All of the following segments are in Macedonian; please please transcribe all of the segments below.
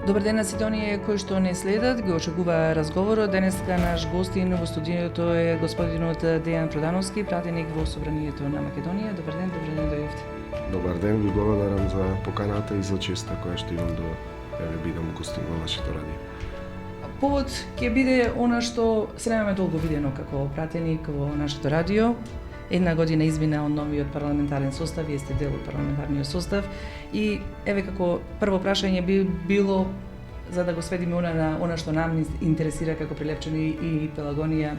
Добар ден на сите оние кои што не следат, го очекува разговорот. Денеска наш гостин во студиото е господинот Дејан Продановски, пратеник во Собранието на Македонија. Добар ден дојдовте. Добар ден, ви благодарам за поканата и за честа која што имам да бидам гостин во вашето радио. Повод ќе биде она што се немаме долго видено како пратеник во нашето радио. Една година измина од новиот парламентарен состав, вие сте дел од парламентарниот состав и еве како прво прашање би било за да го сведиме она што нам интересира како Прилепчани и Пелагонија.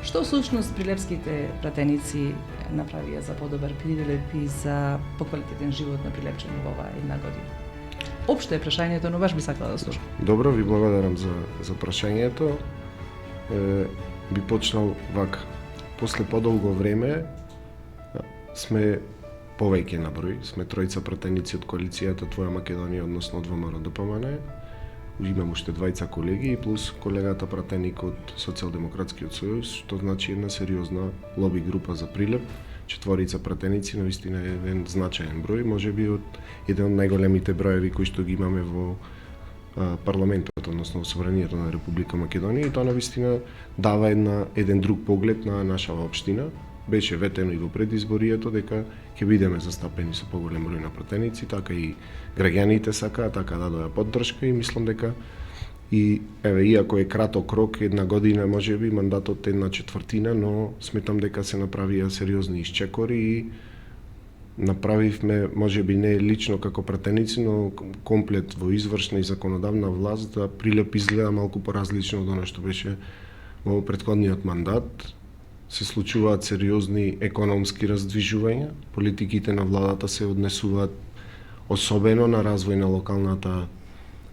Што всушност прилепските пратеници направија за подобар Прилеп и за поквалитетен живот на Прилепчани во оваа една година? Општо е прашањето, но баш би сакала да слушам. Добро, ви благодарам за прашањето. Би почнал вака. После подолго време сме повеќе на број, сме тројца пратеници од коалицијата Твоја Македонија, односно од ВМРО-ДПМН. Имам уште двајца колеги и плюс колегата пратеник од Социјалдемократскиот сојуз, што значи една сериозна лоби група за Прилеп. Четворица пратеници, навистина е еден значаен број, можеби еден од најголемите броеви кои што ги имаме во парламентот, односно во Собранието на Република Македонија, и тоа навистина дава еден друг поглед на нашава општина. Беше ветено и во предизборието дека ќе бидеме застапени со поголем број на пратеници, така и граѓаните сакаат, така дадоа поддршка и мислам дека и еве иако е краток рок, една година можеби мандатот е една четвртина, но сметам дека се направија сериозни исчекори и направивме, можеби не лично како пратеници, но комплет во извршна и законодавна власт да Прилеп изгледа малку поразлично од она што беше во претходниот мандат. Се случуваат сериозни економски раздвижувања, политиките на владата се однесуваат особено на развој на локалната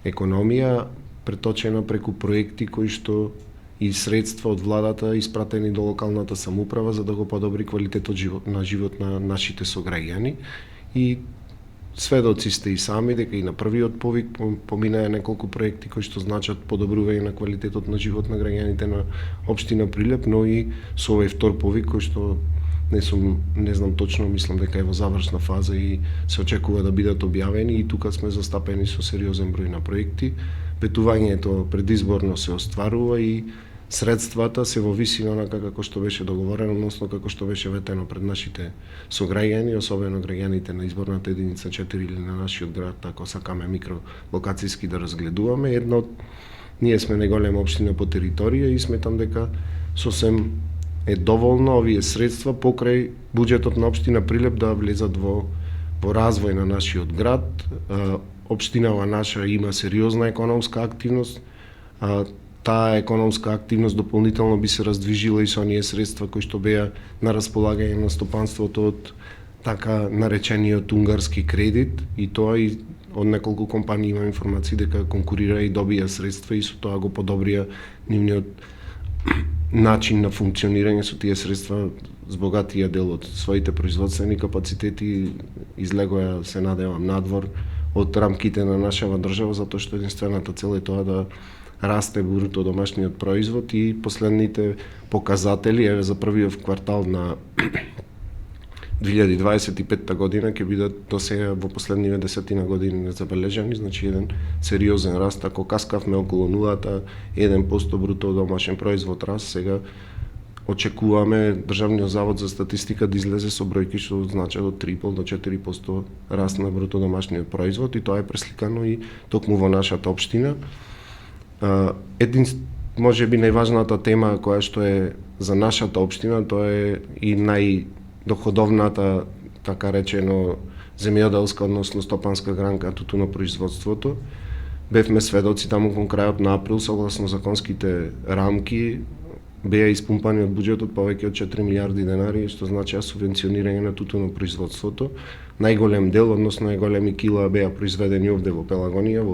економија, преточена преку проекти кои што и средства од владата испратени до локалната самоуправа за да го подобри квалитетот на живот на нашите сограѓани. И сведоци сте и сами дека и на првиот повик поминаа неколку проекти кои што значат подобрување на квалитетот на живот на граѓаните на општина Прилеп, но и со овој втор повик кој што не знам точно, мислам дека е во завршна фаза и се очекува да бидат објавени, и тука сме застапени со сериозен број на проекти. Ветувањето предизборно се остварува и средствата се во висина онака како што беше договорено, односно како што беше ветено пред нашите сограѓани, особено граѓаните на изборната единица 4 или на нашиот град, ако сакаме микролокацијски да разгледуваме. Ние сме најголема општина по територија и сметам дека сосем е доволно овие средства покрај буџетот на општина Прилеп да влезат во развој на нашиот град. Општинава наша има сериозна економска активност. Таа економска активност дополнително би се раздвижила и со оние средства кои што беа на располагање на стопанството од така наречениот унгарски кредит, и тоа и од неколку компании има информации дека конкурира и добија средства и со тоа го подобрија нивниот начин на функционирање. Со тие средства збогатија дел од своите производствени капацитети, излегоа, се надевам, надвор од рамките на нашава држава, затоа што единствената цел е тоа да расте бруто домашниот производ, и последните показатели еве за првиот квартал на 2025 година ќе бидат до сега во последниве 10 години незабележани, значи еден сериозен раст. Ако каскавме околу 0,1% бруто домашен производ раст, сега очекуваме Државниот завод за статистика да излезе со бројки што значат од 3,5 до 4% раст на бруто домашниот производ, и тоа е пресликано и токму во нашата општина. Можеби најважната тема која што е за нашата општина, тоа е и најдоходовната, така речено, земјоделска, односно стопанска гранка, тутунопроизводството. Бевме сведоци таму кон крајот на април, согласно законските рамки, беа испумпани од буџетот повеќе од 4 милиарди денари, што значи субвенционирање на тутунопроизводството. Најголем дел, односно најголеми кила беа произведени овде во Пелагонија,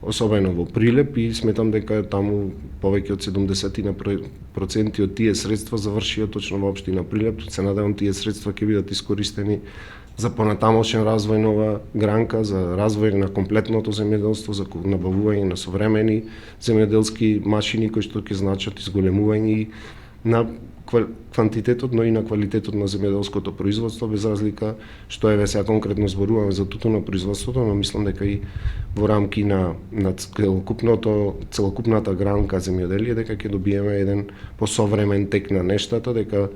особено во Прилеп, и сметам дека таму повеќе од 70% од тие средства завршија точно во општина Прилеп. Се надевам тие средства ќе бидат искористени за понатамошен развој на ова гранка, за развој на комплетното земјоделство, за набавување на современи земјоделски машини кои што ќе значат изголемување и на квантитетот, но и на квалитетот на земјоделското производство, без разлика што еве сега конкретно зборуваме за тутуно производството, но мислам дека и во рамки на целокупната гранка земјоделие, дека ќе добиеме еден посовремен тек на нештата, дека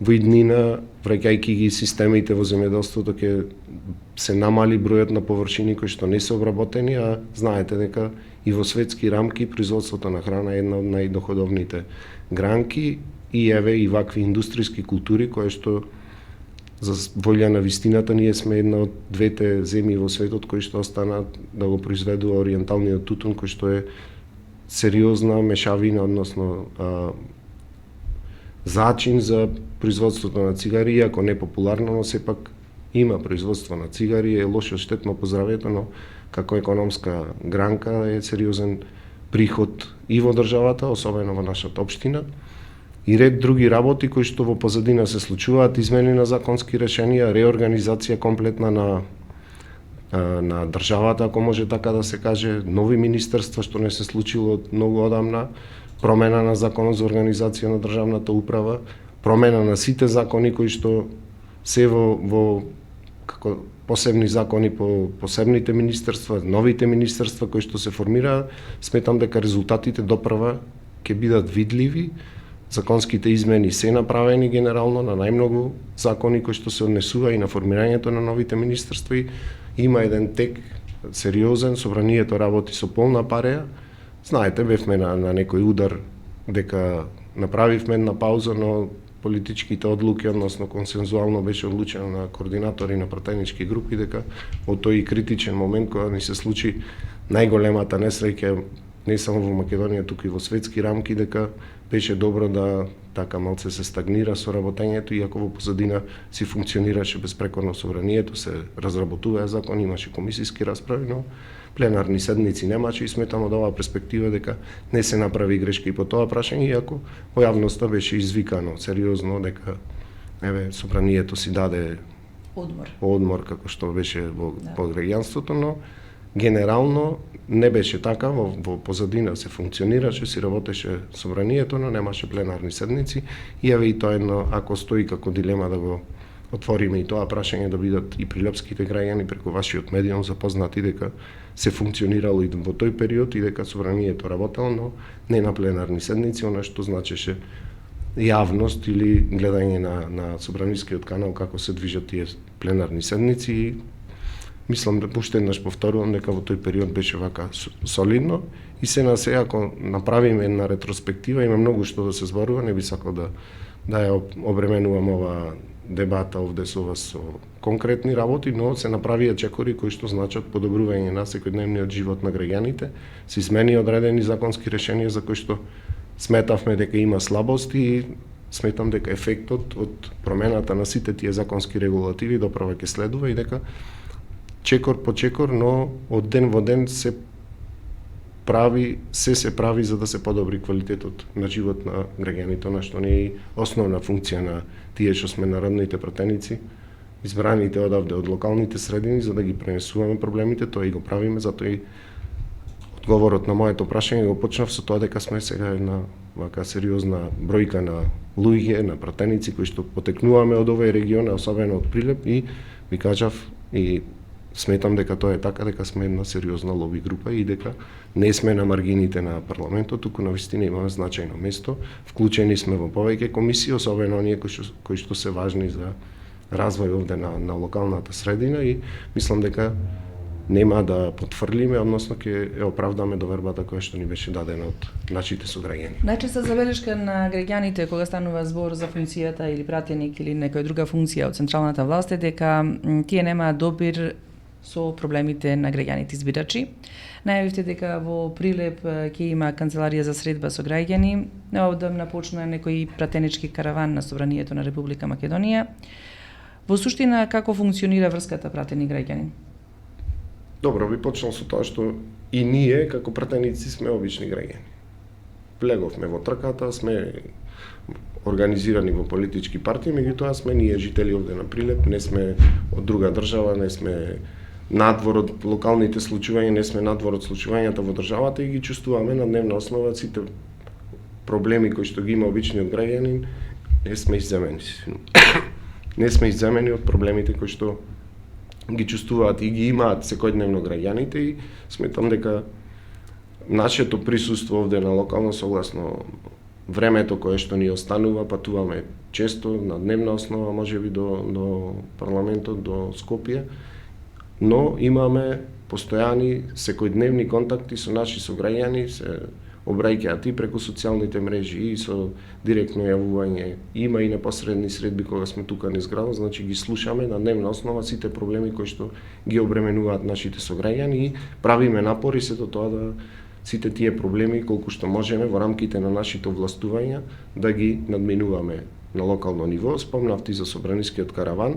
во иднина, враќајќи ги системите во земјоделството, ќе се намали бројот на површини кои што не се обработени, а знаете дека и во светски рамки производството на храна е една од најдоходовните гранки, и еве и вакви индустријски култури кои што за волја на вистината ние сме една од двете земји во светот кои што останаат да го произведува ориенталниот тутун, кој што е сериозна мешавина, односно зачин за производството на цигари, иако не популарно, но сепак има производство на цигари, е лошо штетно по здравјето, но како економска гранка е сериозен приход и во државата, особено во нашата општина, и ред други работи кои што во позадина се случуваат, измени на законски решенија, реорганизација комплетна на државата, ако може така да се каже, нови министерства што не се случило од многу одамна, промена на законот за организација на државната управа, промена на сите закони кои што се во како посебни закони по посебните министерства, новите министерства кои што се формираат. Сметам дека резултатите допрва ќе бидат видливи. Законските измени се направени генерално на најмногу закони кои што се однесува и на формирањето на новите министерства, и има еден тек сериозен, собранието работи со полна пареја. Знаете, бевме на некој удар дека направивме една пауза, но политичките одлуки, односно консензуално беше одлучено на координатори на пратенички групи дека во тој критичен момент кога ни се случи најголемата несреќа не само во Македонија, туку и во светски рамки, дека беше добро да така малце се стагнира со работењето, иако во позадина си функционираше безпрекорно собранието, се разработуваа закони, имаше комисиски расправи, но пленарни седници немаше, и сметам од оваа перспектива дека не се направи грешки по тоа прашање, иако во јавноста беше извикано сериозно дека еве собранието си даде одмор како што беше во граѓанството, но генерално не беше така, во позадина се функционираше, си работеше собранието, но немаше пленарни седници, и еве и тоа едно, ако стои како дилема да го отвориме и тоа прашање, да бидат и прилепските граѓани преку вашиот медиум запознати дека се функционирало и во тој период и дека собранието работело, но не на пленарни седници, она што значеше јавност или гледање на собранискиот канал како се движат тие пленарни седници. Мислам дека уште еднаш повторувам дека во тој период беше вака солидно, и се на се ако направиме една ретроспектива, има многу што да се зборува, не би сакал да ја обременувам ова дебата овде со вас со конкретни работи, но се направија чекори кои што значат подобрување на секојдневниот живот на граѓаните, се измени одредени законски решенија за кои што сметавме дека има слабости, и сметам дека ефектот од промената на сите тие законски регулативи доправа ќе следува, и дека чекор по чекор, но од ден во ден се прави за да се подобри квалитетот на живот на граѓаните, на што не е основна функција на тие што сме народните пратеници, избраните одавде од локалните средини, за да ги пренесуваме проблемите, тоа и го правиме, затоа и одговорот на моето прашање го почнав со тоа дека сме сега една вака сериозна бројка на луѓе, на пратеници кои што потекнуваме од овој регион, особено од Прилеп, и ви кажав и сметам дека тоа е така, дека сме една сериозна лоби група и дека не сме на маргините на парламентот, туку на вистина имаме значајно место. Вклучени сме во повеќе комисии, особено оние кои што се важни за развој овде на локалната средина, и мислам дека нема да потврлиме, односно ќе ја оправдаме довербата која што ни беше дадена од нашите сограѓани. Најчеста забелешка на граѓаните кога станува збор за функцијата или пратеник или некоја друга функција од централната власт е дека тие немаат допир со проблемите на граѓаните избирачи. Најавивте дека во Прилеп ќе има канцеларија за средба со граѓани. Неодамна почна некој пратенички караван на Собранието на Република Македонија. Во суштина, како функционира врската пратени-граѓанин? Добро, би почнал со тоа што и ние, како пратеници, сме обични граѓани. Влеговме во трката, сме организирани во политички партии, меѓутоа сме ние жители овде на Прилеп, не сме од друга држава, не сме надвор од локалните случувања, не сме надвор од случувањата во државата, и ги чувствуваме на дневна основа сите проблеми кои што ги има обичниот граѓанин, не сме изземени. Не сме изземени од проблемите кои што ги чувствуваат и ги имаат секојдневно граѓаните и сметам дека нашето присуство овде на локално согласно времето кое што ни останува, патуваме често на дневна основа, можеби до парламентот, до Скопје, но имаме постојани секојдневни контакти со наши сограѓани, се обраќаат и преку социјалните мрежи и со директно јавување. Има и непосредни средби кога сме тука низ градот, значи ги слушаме на дневна основа сите проблеми кои што ги обременуваат нашите сограѓани и правиме напори сето тоа да сите тие проблеми колку што можеме во рамките на нашите овластувања да ги надминуваме на локално ниво. Спомнав ти за собранискиот караван.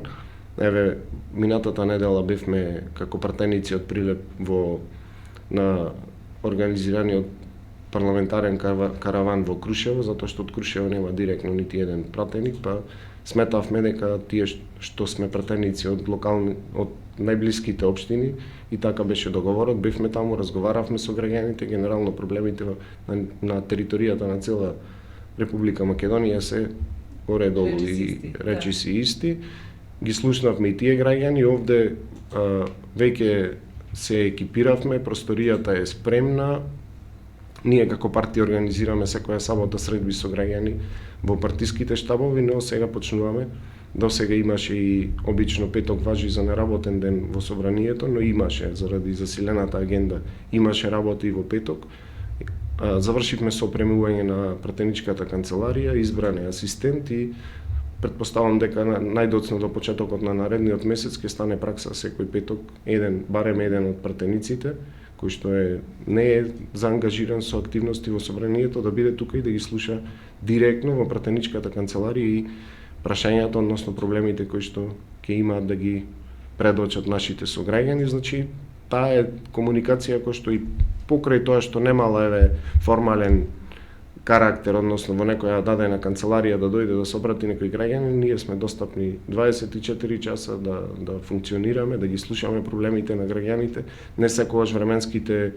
Еве, минатата недела бевме како пратеници од Прилеп на организираниот парламентарен караван во Крушево, затоа што од Крушево нема директно нити еден пратеник, па сметавме дека тие што сме пратеници од најблиските општини и така беше договорот, бевме таму, разговаравме со граѓаните, генерално проблемите на територијата на цела Република Македонија се горе-долу и речиси исти. Ги слушнавме и тие граѓани, овде веќе се екипиравме, просторијата е спремна. Ние како партија организираме секоја сабота средби со граѓани во партиските штабови, но сега почнуваме. До сега имаше и обично петок важи за неработен ден во собранието, но имаше заради засилената агенда, имаше работа и во петок. Завршивме со опремување на пратеничката канцеларија, избран е асистент и претпоставам дека најдоцна до почетокот на наредниот месец ќе стане пракса секој петок барем еден од пратениците кој што не е заангажиран со активности во собранието да биде тука и да ги слуша директно во пратеничката канцеларија и прашањата, односно проблемите кои што ќе имаат да ги предочат нашите сограѓани. Значи, таа е комуникација која што и покрај тоа што немала формален карактер, односно во некоја дадена канцеларија да дојде да се обрати некој граѓанин, ние сме достапни 24 часа да функционираме, да ги слушаме проблемите на граѓаните. Не секогаш временските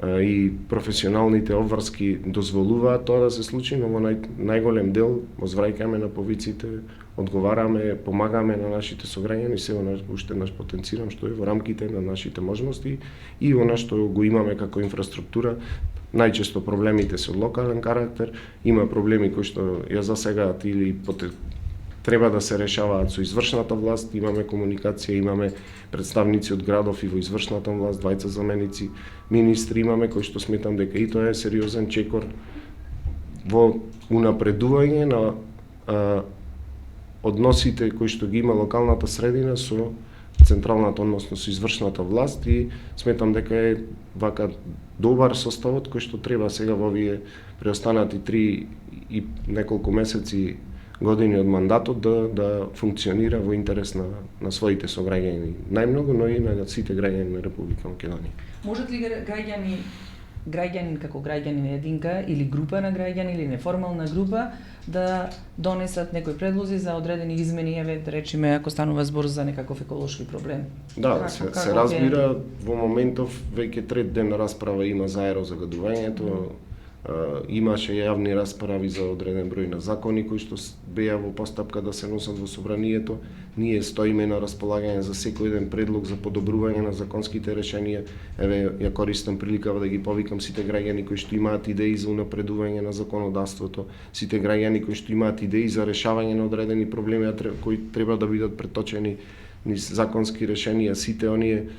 и професионалните обврски дозволуваат тоа да се случи, но во најголем дел возвраќаме на повиците, одговараме, помагаме на нашите сограѓани, се уште наш потенцирам што е во рамките на нашите можности и она што го имаме како инфраструктура. Најчесто проблемите се од локален карактер, има проблеми кои што ја засегаат или треба да се решаваат со извршната власт, имаме комуникација, имаме представници од градов и во извршната власт, двајца заменици, министри имаме, кои што сметам дека и тоа е сериозен чекор во унапредување на односите кои што ги има локалната средина со централната, односно со извршната власт и сметам дека е вака добар составот кој што треба сега во овие преостанати 3 и неколку месеци години од мандатот да функционира во интерес на своите сограѓани најмногу, но и на сите граѓани на Република Македонија. Можат ли граѓанин како граѓанин единка или група на граѓани или неформална група да донесат некои предлози за одредени измени, да речеме ако станува збор за некаков еколошки проблем? Да, се разбира, во моментов веќе трет ден расправа има за аерозагадувањето. Имаше јавни расправи за одреден број на закони кои што беа во постапка да се носат во собранието. Ние стоиме на располагање за секој еден предлог за подобрување на законските решенија. Еве, ја користам приликава да ги повикам сите граѓани кои што имаат идеи за унапредување на законодавството, сите граѓани кои што имаат идеи за решавање на одредени проблеми кои треба да бидат преточени низ законски решенија, сите оние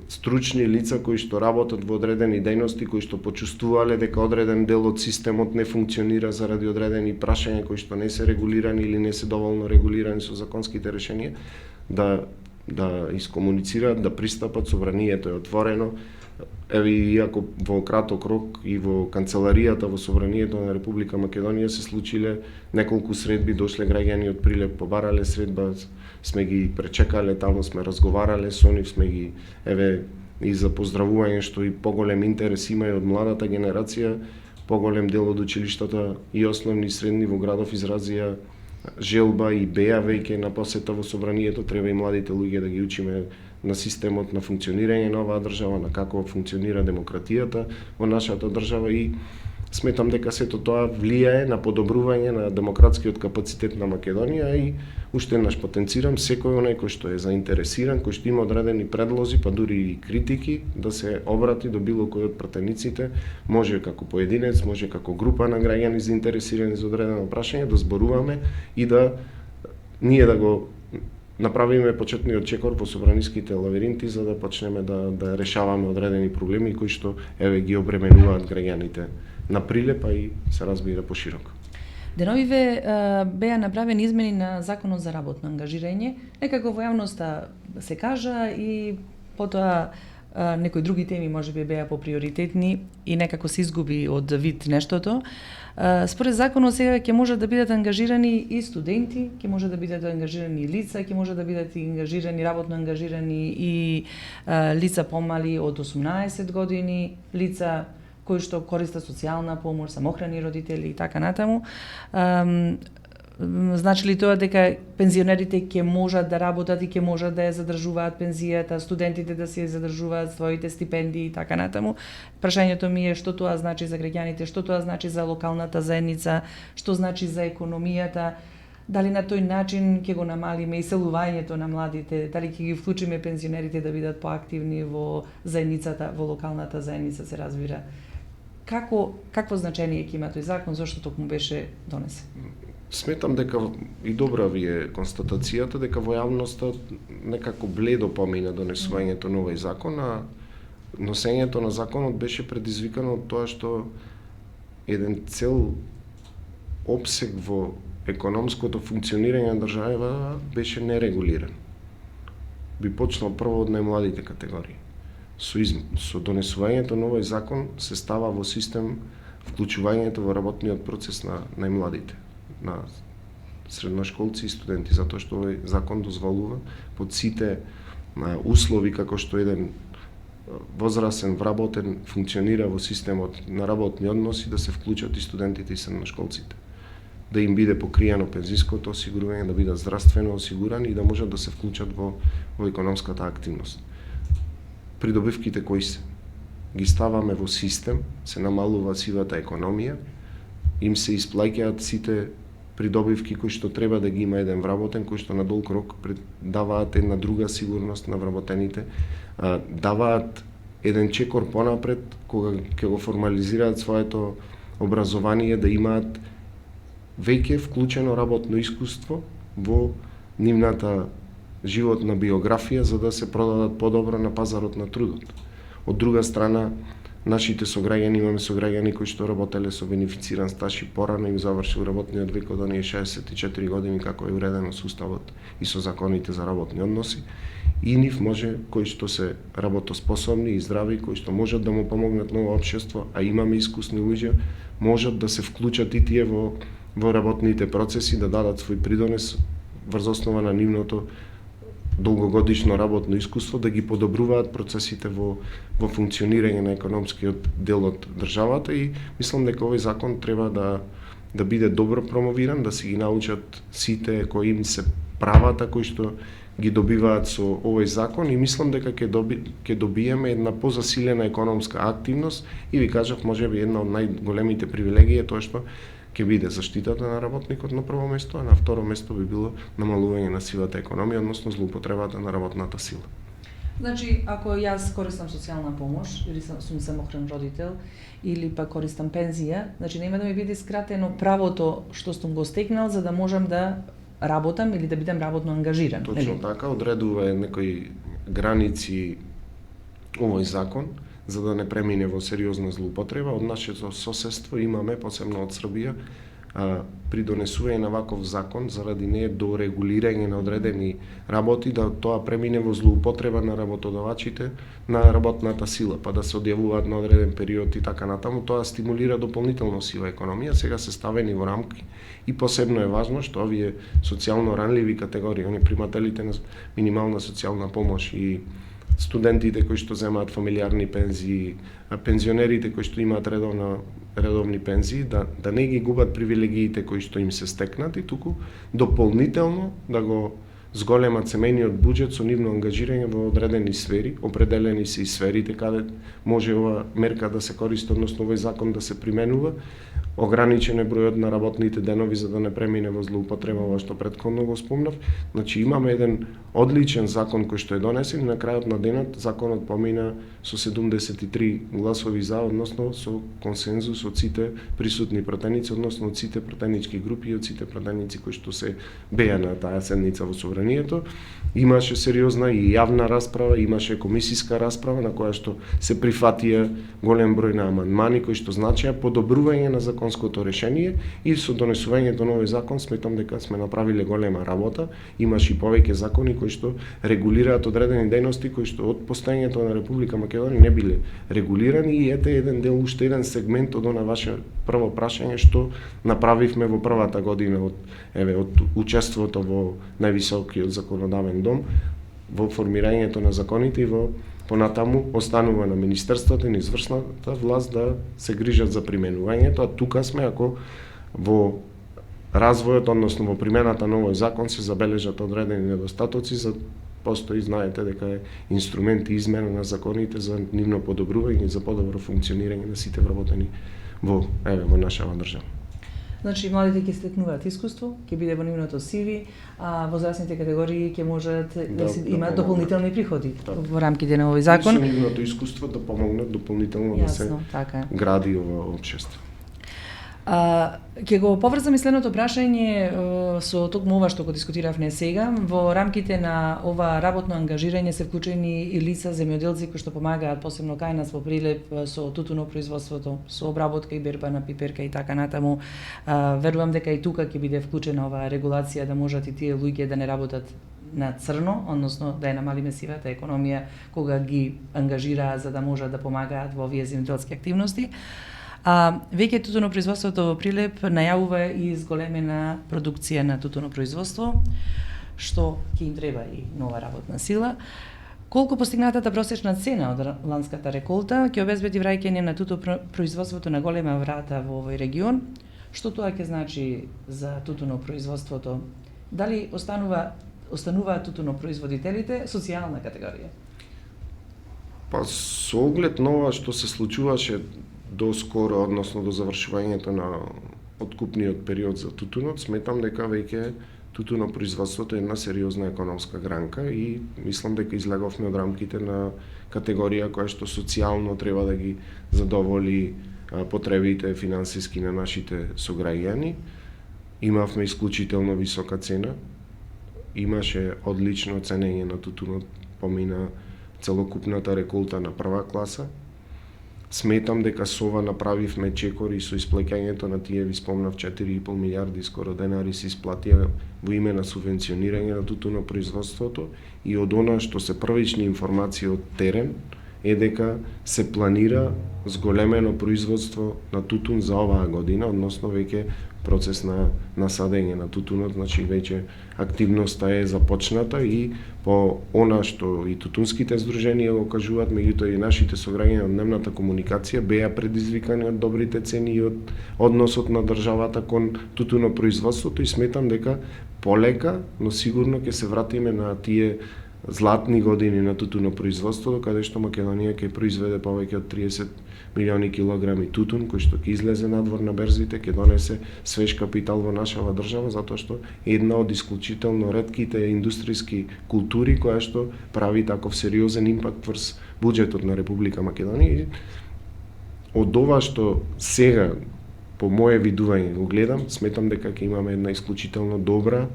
стручни лица кои што работат во одредени дејности, кои што почувствувале дека одреден дел од системот не функционира заради одредени прашања кои што не се регулирани или не се доволно регулирани со законските решенија, да искомуницираат, да пристапат, собранието е отворено. Еве, иако во краток рок и во канцеларијата во собранието на Република Македонија се случиле неколку средби, дошле граѓани од Прилеп, побарале средба, сме ги пречекале, таму сме разговарале со нив, сме ги и за поздравување што и поголем интерес има и од младата генерација, поголем дел од училиштата и основни и средни во градов изразија желба и беа веќе на посета во собранието, треба и младите луѓе да ги учиме на системот на функционирање на оваа држава, на како функционира демократијата во нашата држава и Сметам дека сето тоа влијае на подобрување на демократскиот капацитет на Македонија и уште еднаш потенцирам секој оној кој што е заинтересиран, кој што има одредени предлози, па дури и критики, да се обрати до било кој од пратениците, може како поединец, може како група на граѓани заинтересирани за одредено прашање, да зборуваме и да ние да го направиме почетниот чекор по собраниските лавиринти за да почнеме да решаваме одредени проблеми кои што еве ги обременуваат граѓаните на Прилеп, а и се разбира пошироко. Деновиве беа направени измени на Законот за работно ангажирање, некако во јавноста се кажа и потоа некои други теми можеби беа поприоритетни и некако се изгуби од вид нештото. Според законот сега ќе можат да бидат ангажирани и студенти, ќе можат да бидат ангажирани и лица, ќе можат да бидат ангажирани, работно ангажирани и лица помали од 18 години, лица кои што користат социјална помош, самохрани родители и така натаму. Значи ли тоа дека пензионерите ќе можат да работат и ќе можат да ја задржуваат пензијата, студентите да си ја задржуваат своите стипендии и така натаму? Прашањето ми е што тоа значи за граѓаните, што тоа значи за локалната заедница, што значи за економијата, дали на тој начин ќе го намалиме иселувањето на младите, дали ќе ги вклучиме пензионерите да бидат поактивни во заедницата, во локалната заедница, се разбира. Какво значение ќе има тој закон, зашто токму беше донесен? Сметам дека и добра ви е констатацијата дека во јавноста некако бледо помина донесувањето на овој закон, а носењето на законот беше предизвикано од тоа што еден цел опсег во економското функционирање на држава беше нерегулиран. Би почнал прво од најмладите категории. Со донесувањето на овој закон се става во систем вклучувањето во работниот процес на најмладите, на средношколци и студенти, затоа што овој закон дозволува под сите услови како што еден возрастен вработен функционира во системот на работни односи да се вклучат и студентите и средношколците. Да им биде покриено пензиското осигурување, да бидат здравствено осигурани и да можат да се вклучат во економската активност. Придобивките кои се ги ставаме во систем, се намалува сивата економија, им се исплаќаат сите придобивки кои што треба да ги има еден вработен, кои што на долг рок даваат една друга сигурност на вработените, даваат еден чекор понапред кога ќе го формализираат своето образование, да имаат веќе вклучено работно искуство во нивната животна биографија за да се продадат подобро на пазарот на трудот. Од друга страна, нашите сограѓани, имаме сограѓани кои што работеле со бенефициран стаж и порано им завршил работниот век од оние 64 години како е уредено со уставот и со законите за работни односи. И нив може, кои што се работоспособни и здрави, кои што можат да му помогнат на ова општество, а имаме искусни луѓе, можат да се вклучат и тие во работните процеси, да дадат свој придонес врз основа на нивното долгогодишно работно искуство, да ги подобруваат процесите во функционирање на економскиот дел од државата и мислам дека овој закон треба да биде добро промовиран, да си ги научат сите кои им се правата кои што ги добиваат со овој закон и мислам дека ќе добиеме една позасилена економска активност и ви кажав можеби една од најголемите привилегии е тоа што ќе биде заштитата на работникот на прво место, а на второ место би било намалување на сивата економија, односно злоупотребата на работната сила. Значи, ако јас користам социјална помош, или сум самохран родител, или па користам пензија, значи нема да ми биде скратено правото што сум го стекнал за да можам да работам или да бидам работно ангажиран. Точно така, одредува некои граници овој закон, за да не премине во сериозна злоупотреба. Од нашето соседство имаме, посебно од Србија, при донесување на ваков закон, заради не дорегулирање на одредени работи, да тоа премине во злоупотреба на работодавачите на работната сила, па да се одјавуваат на одреден период и така натаму, тоа стимулира дополнително сива економија, сега се ставени во рамки и посебно е важно што овие социјално ранливи категории, они примателите на минимална социјална помош и студентите кои што земаат фамилиарни пензии, пензионерите кои што имаат редовни пензии, да не ги губат привилегиите кои што им се стекнати, туку дополнително да зголема семејниот буџет со нивно ангажирање во одредени сфери, определени се и сферите каде може ова мерка да се користи, односно овој закон да се применува. Ограничен е бројот на работните денови за да не премине во злоупотреба, ова што претходно го спомнав. Значи имаме еден одличен закон кој што е донесен и на крајот на денот законот помина со 73 гласови за, односно со консензус од сите присутни пратеници, односно од сите пратенички групи и од сите пратеници кои што се беа на таа седница во Собранието. Имаше сериозна и јавна расправа, имаше комисиска расправа на која што се прифатија голем број на амандмани кои што значеа подобрување на законското решение и со донесувањето на овој закон сметам дека сме направиле голема работа. Имаше и повеќе закони кои што регулираат одредени дејности кои што од постоењето на Република Македонија не биле регулирани и ете еден дел, уште еден сегмент од она ваше прво прашање што направивме во првата година од учеството во највисокиот законодавен дом во формирањето на законите и во понатаму останува на министерството и на извршната власт да се грижат за применувањето, а тука сме ако во развојот, односно во примената на овој закон се забележат одредени недостатоци, за постои, знаете дека е инструмент и измена на законите за нивно подобрување и за подобро функционирање на сите вработени во нашава држава. Значи, младите ќе стекнуваат искуство, ќе биде во нивното CV, а возрастните категории ќе можат да имаат дополнителни приходи во рамките на овој закон. И со нивното искуство да помогнат дополнително да се гради ова општество. Ќе го поврзам и следното прашање со токму ова што го дискутиравме сега. Во рамките на ова работно ангажирање се вклучени и лица земјоделци кои што помагаат посебно кај нас во Прилеп со тутунопроизводството, со обработка и берба на пиперка и така натаму. Верувам дека и тука ќе биде вклучена оваа регулација да можат и тие луѓе да не работат на црно, односно да ја намалиме сивата економија кога ги ангажираа за да можат да помагаат во овие земјоделски активности. Веќе тутунопроизводството во Прилеп најавува и зголемена продукција на тутунопроизводство, што ќе им треба и нова работна сила. Колку постигнатата просечна цена од ланската реколта ќе обезбеди враќање на тутунопроизводството на голема врата во овој регион? Што тоа ќе значи за тутунопроизводството? Дали остануваат тутунопроизводителите социјална категорија? Па со оглед на ова што се случуваше доскоро, односно до завршувањето на откупниот период за тутунот, сметам дека веќе тутунопроизводството е една сериозна економска гранка и мислам дека излеговме од рамките на категорија која што социјално треба да ги задоволи потребите финансиски на нашите сограѓани. Имавме исклучително висока цена, имаше одлично ценење на тутунот, помина целокупната реколта на прва класа. Сметам дека со ова направивме чекор и со исплаќањето на тие, ви спомнав, 4,5 милиарди скоро денари се исплатија во име на субвенционирање на тутунопроизводството и од она што се првични информации од терен е дека се планира зголемено производство на тутун за оваа година, односно веќе процес на насадење на тутунот, значи веќе активноста е започната и по она што и тутунските здруженија го кажуваат, меѓутоа и нашите сограѓани од дневната комуникација беа предизвикани од добрите цени и од односот на државата кон тутунопроизводството и сметам дека полека, но сигурно ќе се вратиме на тие златни години на тутунопроизводството, каде што Македонија ќе произведе повеќе од 30 милиони килограми тутун, кој што ќе излезе надвор на берзите, ќе донесе свеж капитал во нашава држава, затоа што е една од исклучително ретките индустријски култури која што прави таков сериозен импакт врз буџетот на Република Македонија. Од ова што сега, по моје видување го гледам, сметам дека ќе имаме една исклучително добра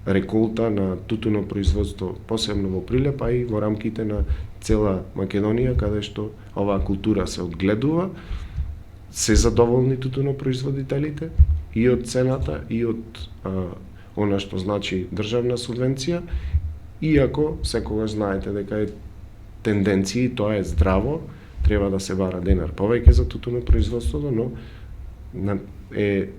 реколта на тутунопроизводство, посебно во Прилеп, а и во рамките на цела Македонија, каде што оваа култура се одгледува, се задоволни тутунопроизводителите и од цената и од она што значи државна субвенција, иако секогаш знаете дека е тенденција, тоа е здраво, треба да се бара денар повеќе за тутунопроизводството, но е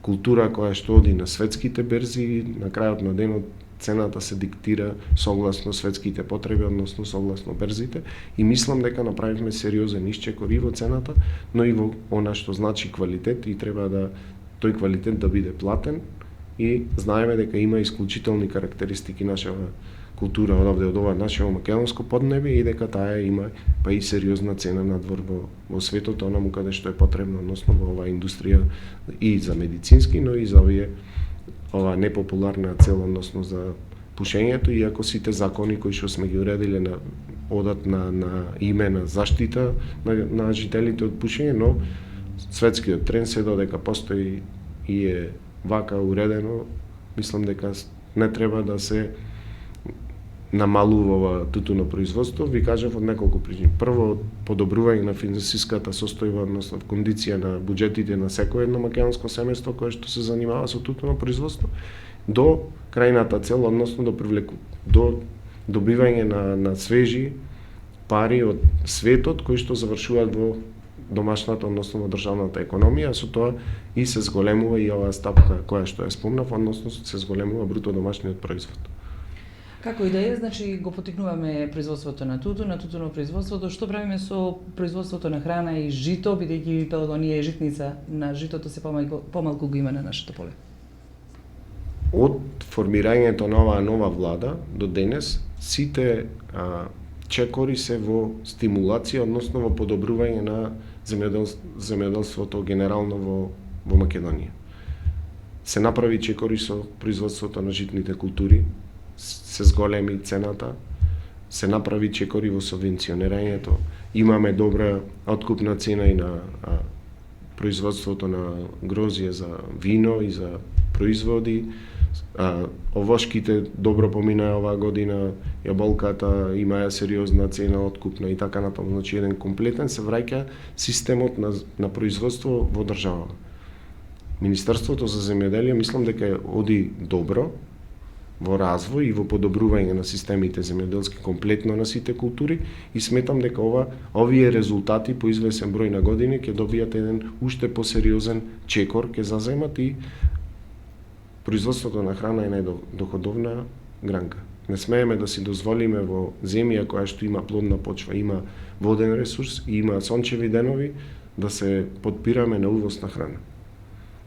култура која што оди на светските берзи и на крајот на денот цената се диктира согласно светските потреби, односно согласно берзите и мислам дека направивме сериозен исчекор и во цената, но и во она што значи квалитет и треба да тој квалитет да биде платен и знаеме дека има исклучителни карактеристики нашава култура од ова нашето македонско поднебие и дека таа има па и сериозна цена надвор во светот, онаму каде што е потребно, односно во оваа индустрија и за медицински, но и за ова непопуларна цел, односно за пушењето, иако сите закони кои што сме ги уредиле одат на име на заштита на жителите од пушење, но светскиот тренд се додека постои и е вака уредено, мислам дека не треба да се намалува тутуно производство, ви кажав од неколку причини. Прво, подобрување на финансиската состојба, односно кондиција на буџетите на секој едно македонско семејство кое што се занимава со тутуно производство, до крајната цел, односно до добивање на свежи пари од светот кои што завршуваат во домашната, односно во државната економија, со тоа и се зголемува и оваа стапка која што ја спомнав, односно се зголемува бруто домашниот производ. Како и да е, значи го поттикнуваме производството на тутуно производството. Што правиме со производството на храна и жито, бидејќи Пелагонија е житница на житото, се помалку го има на нашето поле? Од формирањето на оваа нова влада до денес, сите чекори се во стимулација, односно во подобрување на земјоделството генерално во Македонија. Се направи чекори со производството на житните култури, се зголеми цената, се направи чекори во субвенционирањето, имаме добра откупна цена и на производството на грозје за вино и за производи, овошките добро поминаа оваа година, јаболката имаја сериозна цена откупна и така натаму, значи еден комплетен се враќа системот на производство во државава. Министерството за земјоделие мислам дека оди добро во развој и во подобрување на системите земјоделски комплетно на сите култури и сметам дека овие резултати по извесен број на години ќе добијат еден уште посериозен чекор, ќе заземат и производството на храна е најдоходовна гранка. Не смееме да си дозволиме во земја која што има плодна почва, има воден ресурс и има сончеви денови да се подпираме на увоз на храна.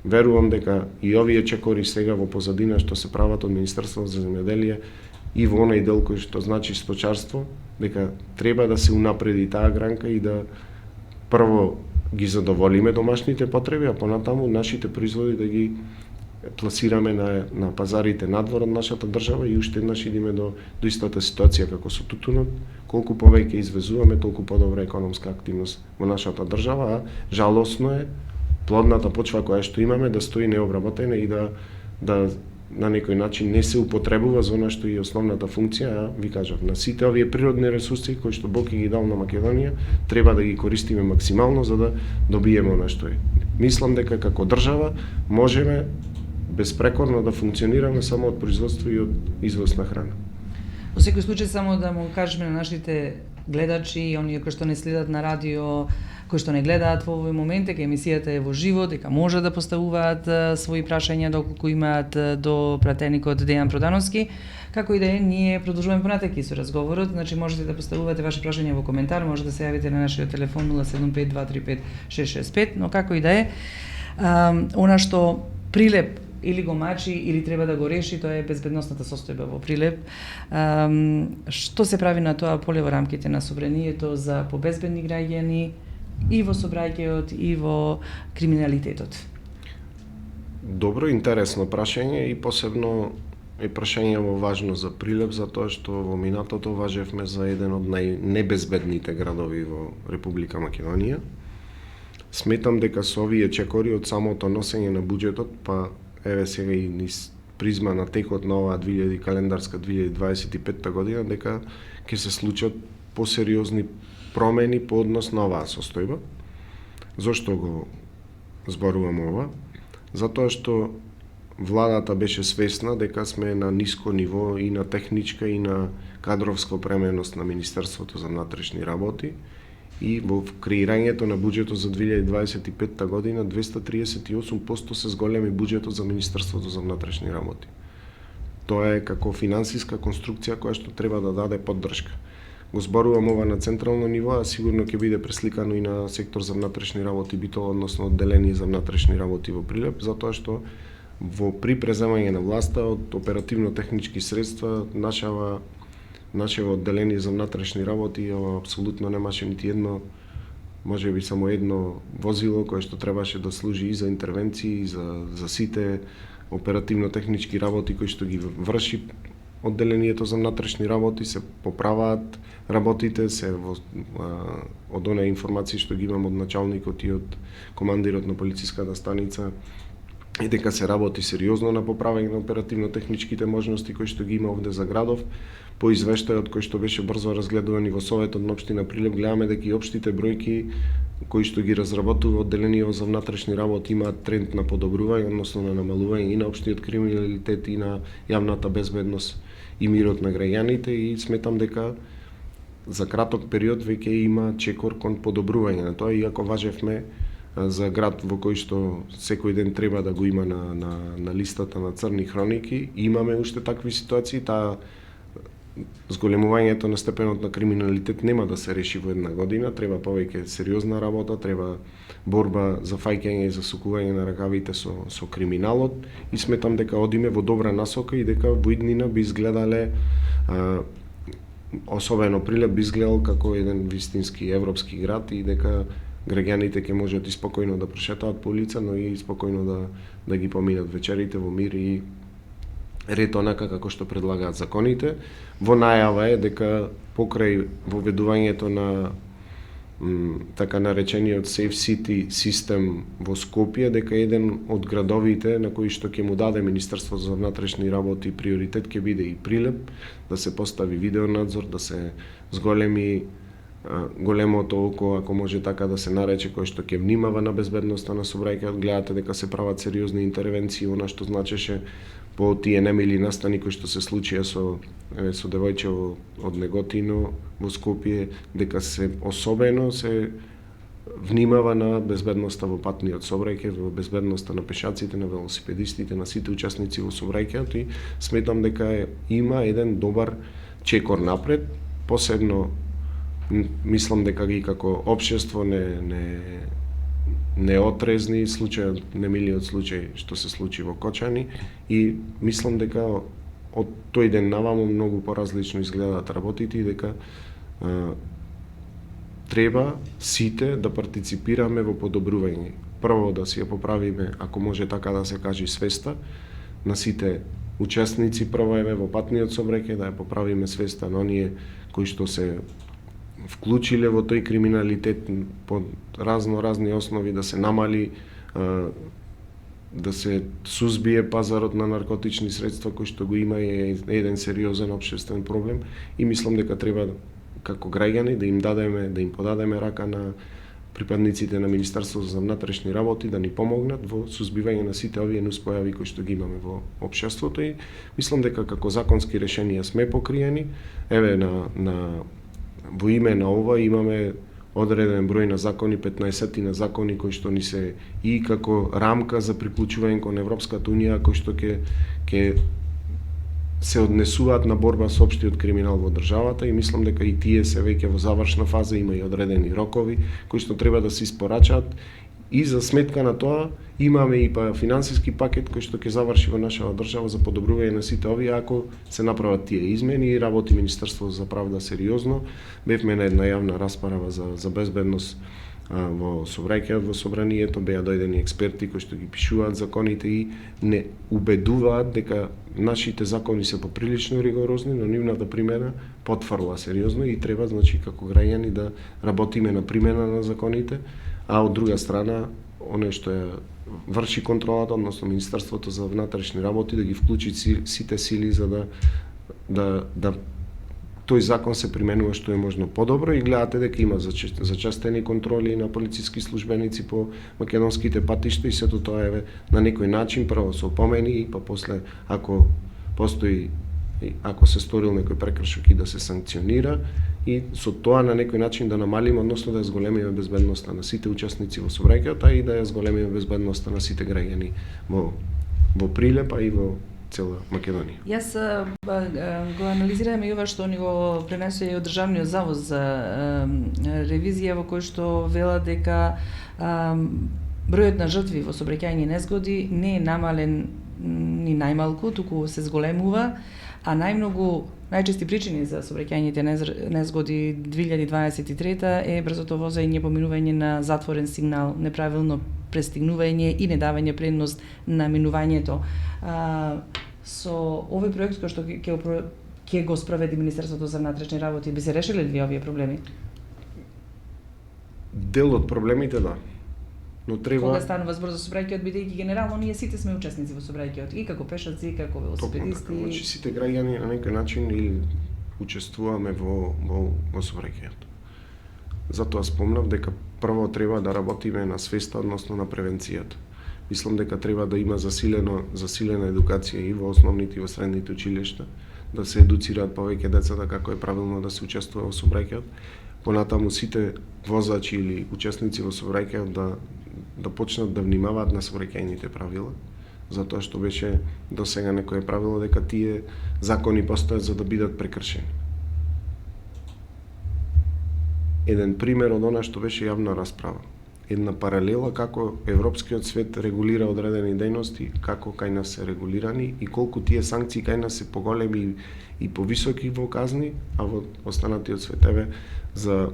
Верувам дека и овие чекори сега во позадина што се прават од Министерството за земјоделие и во онај дел кој што значи сточарство, дека треба да се унапреди таа гранка и да прво ги задоволиме домашните потреби, а понатаму нашите производи да ги пласираме на пазарите надвор од нашата држава и уште еднаш идеме до истата ситуација како со тутунот, колку повеќе извезуваме, толку подобра економска активност во нашата држава, а жалосно е плодната почва која што имаме да стои необработена и да на некој начин не се употребува за она што е основната функција, а ви кажав, на сите овие природни ресурси кои што Бог ги дал на Македонија, треба да ги користиме максимално за да добиеме она што е. Мислам дека како држава можеме безпрекорно да функционираме само од производство и од извоз на храна. Во секој случај само да му кажеме на нашите гледачи и оние кои што не следат на радио, кои што не гледаат во овој момент, дека емисијата е во живо, дека може да поставуваат своји прашања доколку имаат до пратеникот Дејан Продановски. Како и да е, ние продолжуваме понатаки со разговорот, значи можете да поставувате ваши прашања во коментар, може да се јавите на нашиот телефон 075-235-665, но како и да е, она што Прилеп или го мачи, или треба да го реши, тоа е безбедносната состојба во Прилеп. Што се прави на тоа поле во рамките на собранието за побезбедни граѓани и во собрањеот и во криминалитетот? Добро, интересно прашање и посебно е прашање важно за Прилеп, затоа што во минатото важевме за еден од најнебезбедните градови во Република Македонија. Сметам дека со овие чекори од самото носење на буџетот, па еве сега и низ призма на текот на оваа календарска 2025 година, дека ќе се случат посериозни промени по однос на оваа состојба. Зошто го зборувам ова? Затоа што владата беше свесна дека сме на ниско ниво и на техничка и на кадровска опременост на Министерството за внатрешни работи и во креирањето на буџетот за 2025 година 238% се зголеми буџетот за Министерството за внатрешни работи. Тоа е како финансиска конструкција која што треба да даде поддршка. Го зборувам ова на централно ниво, а сигурно ќе биде пресликано и на сектор за внатрешни работи, битола, односно одделение за внатрешни работи во Прилеп, затоа што при преземање на власта од оперативно-технички средства нашето одделение за внатрешни работи апсолутно немаше нити едно, може би само едно возило кое што требаше да служи и за интервенции, и за сите оперативно-технички работи кои што ги врши одделението за внатрешни работи, се поправаат работите, се од оние информации што ги имам од началникот и од командирот на полициската станица, и дека се работи сериозно на поправање на оперативно-техничките можности кои што ги има овде за градов. По извештајот кој што беше брзо разгледуван и во Советот на општина Прилеп, гледаме дека и општите бројки кои што ги разработува одделението за внатрешни работи имаат тренд на подобрување, односно на намалување и на општиот криминалитет и на јавната безбедност и мирот на граѓаните, и сметам дека за краток период веќе има чекор кон подобрување на тоа, иако важевме за град во кој што секој ден треба да го има на листата на црни хроники. Имаме уште такви ситуации, зголемувањето на степенот на криминалитет нема да се реши во една година, треба повеќе сериозна работа, треба борба за фаќање и за сукување на ракавите со криминалот, и сметам дека одиме во добра насока и дека во иднина би изгледале, особено Прилеп би изгледал како еден вистински европски град, и дека граѓаните ќе можат и спокојно да прошетаат по улица, но и спокојно да ги поминат вечерите во мир и ред онака како што предлагаат законите. Во најава е дека покрај воведувањето на така наречениот Safe City систем во Скопје, дека еден од градовите на кои што ќе му даде Министерство за внатрешни работи приоритет ќе биде и Прилеп, да се постави видеонадзор, да се зголеми големото око, ако може така да се нарече, кој што ќе внимава на безбедноста на сообраќајот. Гледате дека се прават сериозни интервенции, она што значеше по тие немили настани кои што се случија со девојче од Неготино во Скопје, дека се особено се внимава на безбедноста во патниот сообраќај, во безбедноста на пешаците, на велосипедистите, на сите учесници во сообраќајот, и сметам дека има еден добар чекор напред. Посебно мислам дека ги како општество не отрезни случајот, немилиот случај што се случи во Кочани, и мислам дека од тој ден наваму многу поразлично изгледаат работите и дека треба сите да партиципираме во подобрување. Прво да си ја поправиме, ако може така да се каже, свеста на сите учесници, прво еве во патниот сообраќај, да ја поправиме свеста на оние кои што се вклучиле во тој криминалитет по разни основи, да се намали, да се сузбие пазарот на наркотични средства кој што го има, е еден сериозен општествен проблем, и мислам дека треба како граѓани да им подадеме рака на припадниците на Министерството за внатрешни работи да ни помогнат во сузбивање на сите овие нуспојави кои што ги имаме во општеството, и мислам дека како законски решенија сме покриени. Еве во име на ова имаме одреден број на закони, 15 на закони кои што ни се и како рамка за приклучување кон Европската унија, кои што ќе се однесуваат на борба со општиот криминал во државата, и мислам дека и тие се веќе во завршна фаза, има и одредени рокови кои што треба да се испорачаат, и за сметка на тоа имаме и финансиски пакет кој што ќе заврши во нашава држава за подобрување на сите овие, ако се направат тие измени, и работи Министерството за правда сериозно. Бевме на една јавна расправа за безбедност во сообраќајот во собранието, беа дојдени експерти кои што ги пишуваат законите и не убедуваат дека нашите закони се поприлично ригорозни, но нивната примена потврдува сериозно, и треба, значи, како граѓани да работиме на примена на законите, а од друга страна, оно што ја врши контролата, односно Министерството за внатрешни работи, да ги вклучи сите сили за да тој закон се применува што е можно подобро, и гледате дека има зачестени контроли на полициски службеници по македонските патишта, и сето тоа е на некој начин прво се опомени, и после ако се сторил некој прекршок, и да се санкционира, и со тоа на некој начин да намалиме, односно да ја зголемиме безбедноста на сите учесници во сообраќајот, и да ја зголемиме безбедноста на сите граѓани во Прилеп, и во цела Македонија. Јас го анализирам и ова што ни го пренесува и од Државниот завод за ревизија, во кој што вела дека бројот на жртви во сообраќајни незгоди не е намален ни најмалку, туку се зголемува, а најчести причини за сообраќајните незгоди 2023 е брзото возење, поминување на затворен сигнал, неправилно престигнување и недавање предност на минувањето. Со овој проект кој што ќе го спроведи Министерството за внатрешни работи, би се решиле ли овие проблеми? Дел од проблемите, да. Но треба... Кога станува збор за сообраќајот, бидејќи генерално ние сите сме учесници во сообраќајот, и како пешаци, и како велосипедисти. Значи сите граѓани на некој начин или учествуваме во сообраќајот. Затоа спомнав дека прво треба да работиме на свеста, односно на превенцијата. Мислам дека треба да има засилена едукација и во основните и во средните училишта, да се едуцираат повеќе децата како е правилно да се учествува во сообраќајот. Понатаму сите возачи или учесници во сообраќајот да почнат да внимаваат на сообраќајните правила, затоа што беше досега некое правило дека тие закони постојат за да бидат прекршени. Еден пример од она што беше јавна расправа. Една паралела како европскиот свет регулира одредени дејности, како кај нас се регулирани и колку тие санкции кај нас се поголеми и повисоки во казни, а во останатиот свет за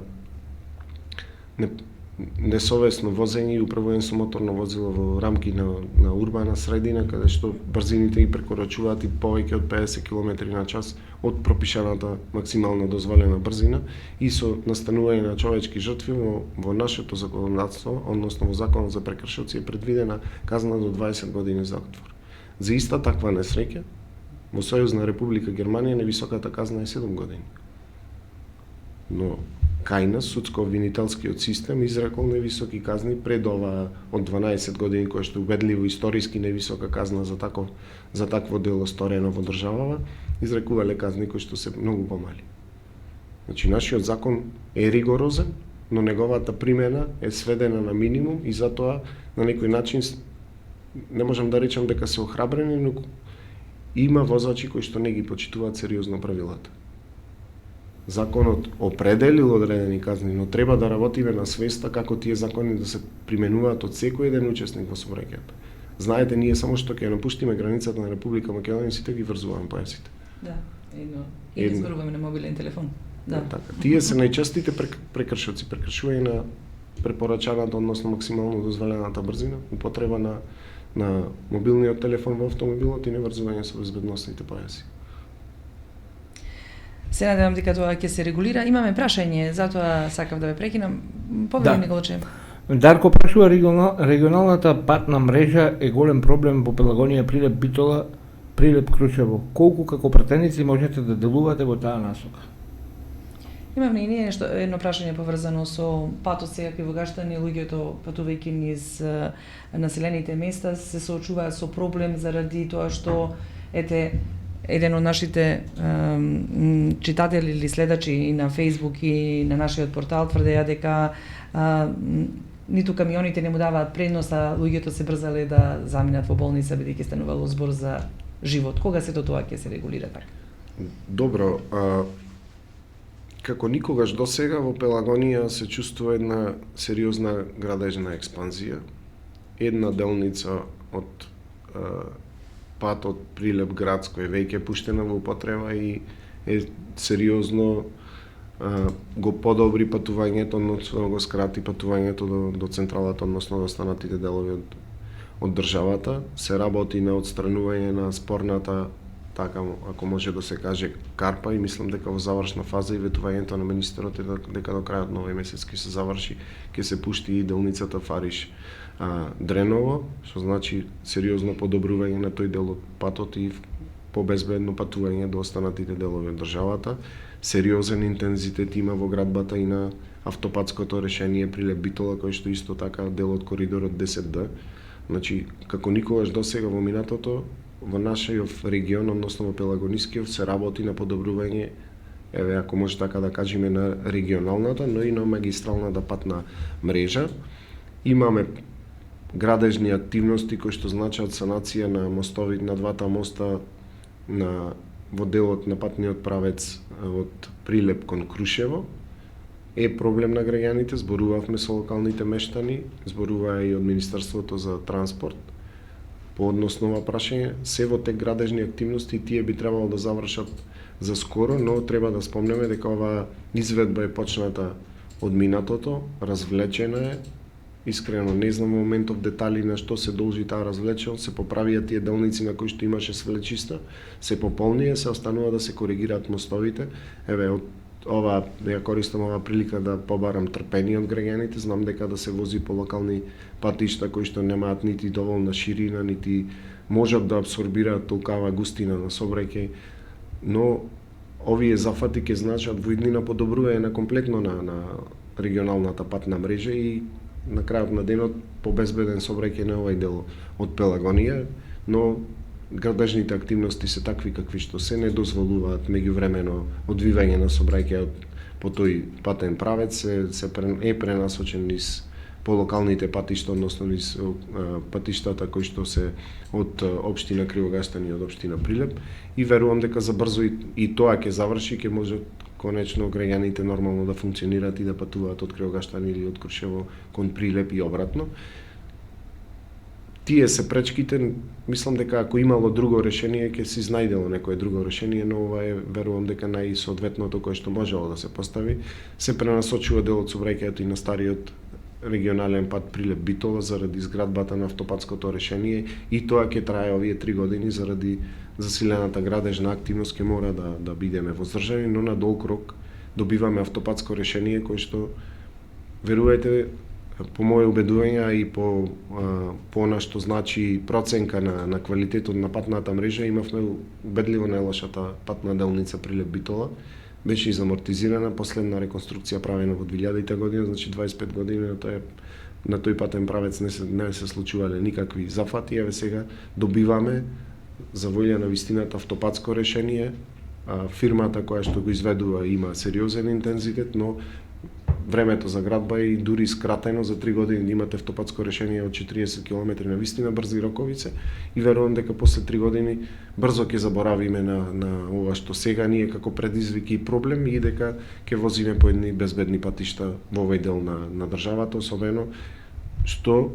несовесно возење и управување со моторно возило во рамки на урбана средина, каде што брзините ги прекорачуваат и повеќе од 50 км/ч од пропишаната максимална дозволена брзина и со настанување на човечки жртви во нашето законодавство, односно во Законот за прекршоци е предвидена казна до 20 години затвор. За иста таква несреќа во Сојузна Република Германија највисоката казна е 7 години. Но кај нас судско-обвинителскиот систем изрекол највисоки казни пред ова од 12 години, кој што убедливо историски највисока казна за такво дело сторено во државава, изрекувале казни кои што се многу помали. Значи нашиот закон е ригорозен, но неговата примена е сведена на минимум и затоа на некој начин не можам да речам дека се охрабрени, но има возачи кои што не ги почитуваат сериозно правилата. Законот определил одредени казни, но треба да работиме на свеста како тие закони да се применуваат од секој еден учесник во сообраќајот. Знаете, ние само што ќе напуштиме границата на Република Македонија, сите ги врзуваме појасите. Да, и не зборуваме на мобилен телефон. Да. Така. Тие се најчестите прекршоци, прекршување на препорачаната, односно максимално дозволената брзина, употреба на мобилниот телефон во автомобилот и неврзување со безбедносните појаси. Се надевам дека тоа ќе се регулира. Имаме прашање, затоа сакав да ве прекинам. Повели Николче. Дарко прашува, регионалната патна мрежа е голем проблем во Пелагонија, Прилеп, Битола, Прилеп, Крушево. Колку како пратеници можете да делувате во таа насока? Имавме и ние едно прашање поврзано со патот сега кај во Гаштани, луѓето патувајќи низ населените места се соочуваат со проблем заради тоа што еден од нашите читатели или следачи и на Facebook и на нашиот портал тврдеа дека ниту камионите не му даваат предност, а луѓето се брзале да заминат во болница бидејќи станувало збор за живот. Кога сето тоа ќе се регулира така? Добро, како никогаш досега во Пелагонија се чувствува една сериозна градежна експанзија. Една делница од патот Прилеп градско е веќе пуштена во употреба и е сериозно го подобри патувањето, односно го скрати патувањето до централата, односно до останатите делови од државата. Се работи на отстранување на спорната, така ако може да се каже, карпа и мислам дека во завршна фаза и ветувањето на министерот е дека до крајот на овој месец ќе се заврши, ќе се пушти и делницата Фариш Дреново, што значи сериозно подобрување на тој дел од патот и побезбедно патување до останатите делови од државата. Сериозен интензитет има во градбата и на автопатското решение Прилеп Битола, кој што исто така дел од коридорот 10D. Значи, како никогаш досега во минатото, во нашиот регион, односно во Пелагонискиот, се работи на подобрување, ако може така да кажеме, на регионалната, но и на магистралната патна мрежа. Имаме градежни активности кои што значат санација на мостови, на двата моста во делот на патниот правец од Прилеп кон Крушево. Е проблем на граѓаните, зборувавме со локалните мештани, зборуваа и од Министерството за транспорт. по однос на ова прашање, се во тек градежни активности, тие би требало да завршат за скоро, но треба да спомнеме дека оваа изведба е почната од минатото, развлечена е. Искрено не знам во моментов детали на што се должи таа развлеченост, се поправија тие делници на кои што имаше свлечиста, се пополнија, се останува да се коригираат мостовите. Еве, од ова, ја користам ова прилика да побарам трпение од граѓаните, знам дека да се вози по локални патишта кои што немаат нити доволна ширина, нити можат да абсорбираат толкава густина на сообраќај, но овие зафати ќе значат во иднина подобрување на комплетно на регионалната патна мрежа и на крајот на денот побезбеден сообраќај на овој дел од Пелагонија, но градежните активности се такви какви што се не дозволуваат меѓувремено одвивање на сообраќајот по тој патен правец е пренасочен низ по локалните патишта, односно низ патиштата кои што се од општина Кривогастан и од општина Прилеп, и верувам дека за брзо и тоа ќе заврши, ќе можат конечно граѓаните нормално да функционираат и да патуваат од Кривогастан или од Крушево кон Прилеп и обратно. Тие се пречките, мислам дека ако имало друго решение, ќе се изнајдело некое друго решение, но ова е, верувам дека најсоодветното кое што можело да се постави. Се пренасочува дел од сообраќајето и на стариот регионален пат Прилеп Битола заради изградбата на автопатското решение, и тоа ќе трае овие 3 години заради засилената градежна активност, ќе мора да бидеме воздржани, но на долг рок добиваме автопатско решение кое што, верувајте, по моје убедување и по она што значи проценка на квалитетот на патната мрежа, имавме убедливо најлошата патна делница Прилеп Битола. Беше изамортизирана, последна реконструкција правена во 2000 година, значи 25 години на тој патен правец не се случувале никакви зафати. Еве сега добиваме за волја на вистината автопатско решение. Фирмата која што го изведува има сериозен интензитет, но времето за градба е и дури скратено за 3 години да имате автопатско решение од 40 км на вистина брзи роковице, и верувам дека после 3 години брзо ќе заборавиме на ова што сега ние како предизвик и проблем, и дека ќе возиме по едни безбедни патишта во овој дел на државата, особено што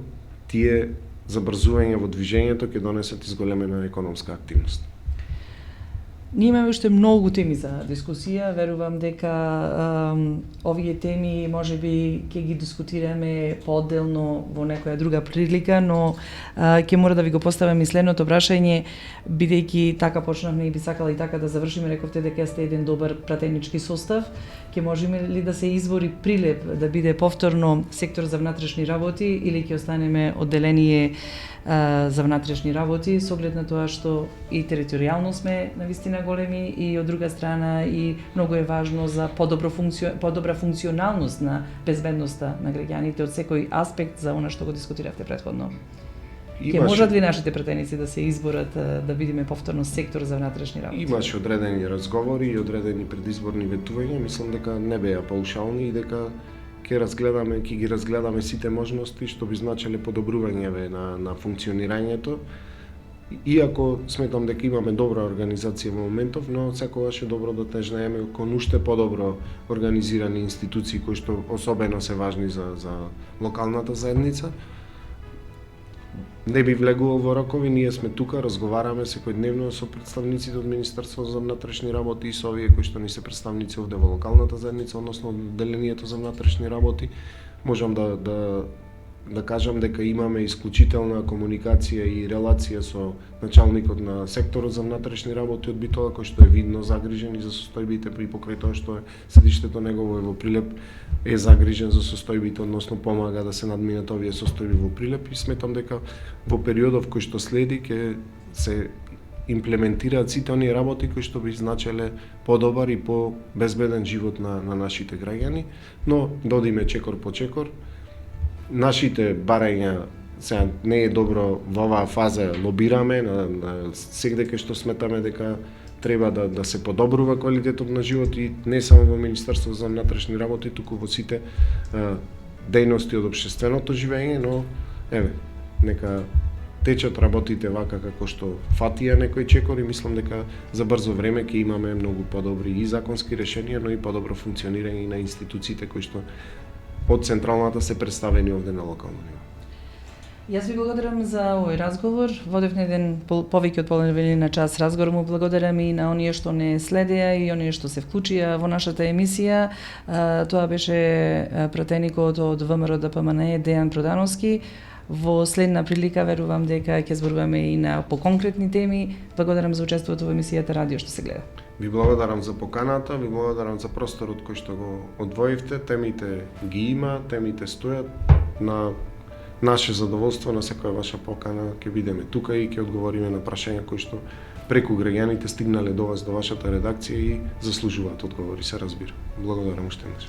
тие забрзување во движењето ќе донесат изголемена економска активност. Ние имаме уште многу теми за дискусија, верувам дека овие теми можеби ќе ги дискутираме поодделно во некоја друга прилика, но ќе мора да ви го поставам и следното прашање, бидејќи така почнавме и би сакала и така да завршиме, рековте дека сте еден добар пратенички состав, ќе можеме ли да се избори Прилеп да биде повторно сектор за внатрешни работи или ќе останеме одделение за внатрешни работи, со оглед на тоа што и територијално сме навистина големи, и од друга страна и многу е важно за подобра функционалност на безбедноста на граѓаните од секој аспект за она што го дискутиравте претходно. Ќе можат ли нашите пратеници да се изборат да бидеме повторно сектор за внатрешни работи? Имаше одредени разговори и одредени предизборни ветувања, мислам дека не беа паушални и дека ќе ги разгледаме сите можности што би значеле подобрување на функционирањето. Иако сметам дека имаме добра организација во моментов, но секогаш е добро да тежнееме кон уште подобро организирани институции кои што особено се важни за локалната заедница. Не би влегувал во рокови, ние сме тука, разговараме секојдневно со представниците од Министерството за внатрешни работи и со овие кои што ни се представници овде во локалната заедница, односно одделението за внатрешни работи. Можам да кажам дека имаме исклучителна комуникација и релација со началникот на секторот за внатрешни работи од Битола, кој што е видно загрижен и за состојбите при покрај тоа што е седиштето негово е во Прилеп, е загрижен за состојбите, односно помага да се надминат овие состојби во Прилеп, и сметам дека во периодов кој што следи ќе се имплементираат сите оние работи кои што би значеле подобар и по-безбеден живот на нашите граѓани, но додиме чекор по чекор. Нашите барања сега не е добро во оваа фаза, лобираме на сегде кај што сметаме дека треба да се подобрува квалитетот на живот, и не само во Министерството за внатрешни работи, туку во сите дејности од општественото живење, но еве, нека течат работите вака како што фатија некој чекор, и мислам дека за брзо време ќе имаме многу подобри и законски решенија, но и подобро функционирање на институциите кои што од централната се представени овде на локално ниво. Јас ви благодарам за овој разговор. Водевме еден повеќе од половина час разговор. Му благодарам и на оние што не следеа и оние што се вклучија во нашата емисија. Тоа беше пратеникот од ВМРО ДПМН Дејан Продановски. Во следна прилика верувам дека ќе зборуваме и на поконкретни теми. Благодарам за учеството во емисијата Радио што се гледа. Ви благодарам за поканата, ви благодарам за просторот кој што го одвоивте. Темите ги има, темите стојат. На наше задоволство, на секоја ваша покана ќе бидеме тука и ќе одговориме на прашања кои што преку граѓаните стигнале до вас, до вашата редакција и заслужуваат одговори, се разбира. Благодарам уште еднаш.